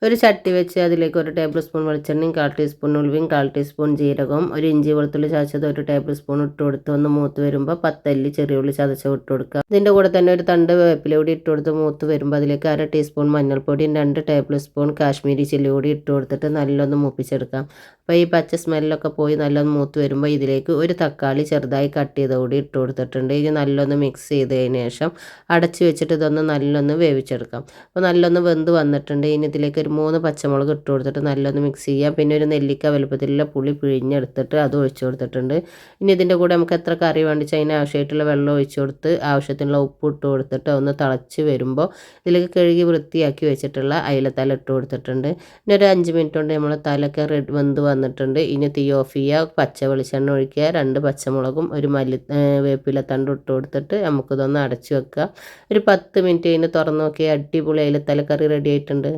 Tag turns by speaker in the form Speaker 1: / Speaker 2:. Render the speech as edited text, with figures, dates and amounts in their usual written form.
Speaker 1: ഒരു ചട്ടി വെച്ച് അതിലേക്ക് 1 ടേബിൾ സ്പൂൺ വെളിച്ചെണ്ണയും 1/4 ടീസ്പൂൺ ഉലുവയും 1/4 ടീസ്പൂൺ ജീരകവും ഒരു ഇഞ്ചി വെളുത്തുള്ളി ചതച്ചത് 1 ടേബിൾ സ്പൂൺ ഇട്ട് കൊടുത്ത് ഒന്ന് മൂത്ത് വരുമ്പോൾ 10 അല്ലി ചെറിയ ഉള്ളി ചതച്ചത് ഇട്ട് കൊടുക്കുക. ഇതിൻ്റെ കൂടെ തന്നെ ഒരു തണ്ട് വേപ്പില കൂടി ഇട്ട് കൊടുത്ത് മൂത്ത് വരുമ്പോൾ അതിലേക്ക് 1/2 ടീസ്പൂൺ മഞ്ഞൾപ്പൊടിയും 2 ടേബിൾ സ്പൂൺ കാശ്മീരി ചില്ലി കൂടി ഇട്ട് കൊടുത്തിട്ട് നല്ലൊന്ന് മൂപ്പിച്ചെടുക്കാം. അപ്പോൾ ഈ പച്ച സ്മെല്ലൊക്കെ പോയി നല്ലൊന്ന് മൂത്ത് വരുമ്പോൾ ഇതിലേക്ക് ഒരു തക്കാളി ചെറുതായി കട്ട് ചെയ്ത് കൂടി ഇട്ട് കൊടുത്തിട്ടുണ്ട്. ഇത് നല്ലൊന്ന് മിക്സ് ചെയ്തതിന് ശേഷം അടച്ച് വെച്ചിട്ട് ഇതൊന്ന് നല്ലൊന്ന് വേവിച്ചെടുക്കാം. അപ്പോൾ നല്ലൊന്ന് വെന്ത് വന്നിട്ടുണ്ട്. ഇനി ഇതിലേക്ക് ഒരു 3 പച്ചമുളക് ഇട്ട് കൊടുത്തിട്ട് നല്ലൊന്ന് മിക്സ് ചെയ്യാം. പിന്നെ ഒരു നെല്ലിക്ക വലുപ്പത്തിലുള്ള പുളി പിഴിഞ്ഞെടുത്തിട്ട് അത് ഒഴിച്ച് കൊടുത്തിട്ടുണ്ട്. ഇനി ഇതിൻ്റെ കൂടെ നമുക്ക് എത്ര കറി വേണ്ടിച്ച് അതിന് ആവശ്യമായിട്ടുള്ള വെള്ളം ഒഴിച്ച് കൊടുത്ത് ആവശ്യത്തിനുള്ള ഉപ്പ് ഇട്ട് കൊടുത്തിട്ട് ഒന്ന് തിളച്ച് വരുമ്പോൾ ഇതിലേക്ക് കഴുകി വൃത്തിയാക്കി വെച്ചിട്ടുള്ള അയിലത്തല ഇട്ട് കൊടുത്തിട്ടുണ്ട്. ഇനി ഒരു 5 മിനിറ്റ് കൊണ്ട് നമ്മൾ തലയൊക്കെ വെന്ത് വന്നിട്ടുണ്ട്. ഇനി തീ ഓഫ് ചെയ്യുക, പച്ച വെളിച്ചെണ്ണ ഒഴിക്കുക, 2 പച്ചമുളകും ഒരു വേപ്പിലത്തണ്ട് ഇട്ട് കൊടുത്തിട്ട് നമുക്കിതൊന്ന് അടച്ച് വെക്കുക. ഒരു 10 മിനിറ്റ് കഴിഞ്ഞ് തുറന്ന് നോക്കിയാൽ അടിപൊളി അയിലത്തലക്കറി റെഡി ആയിട്ടുണ്ട്.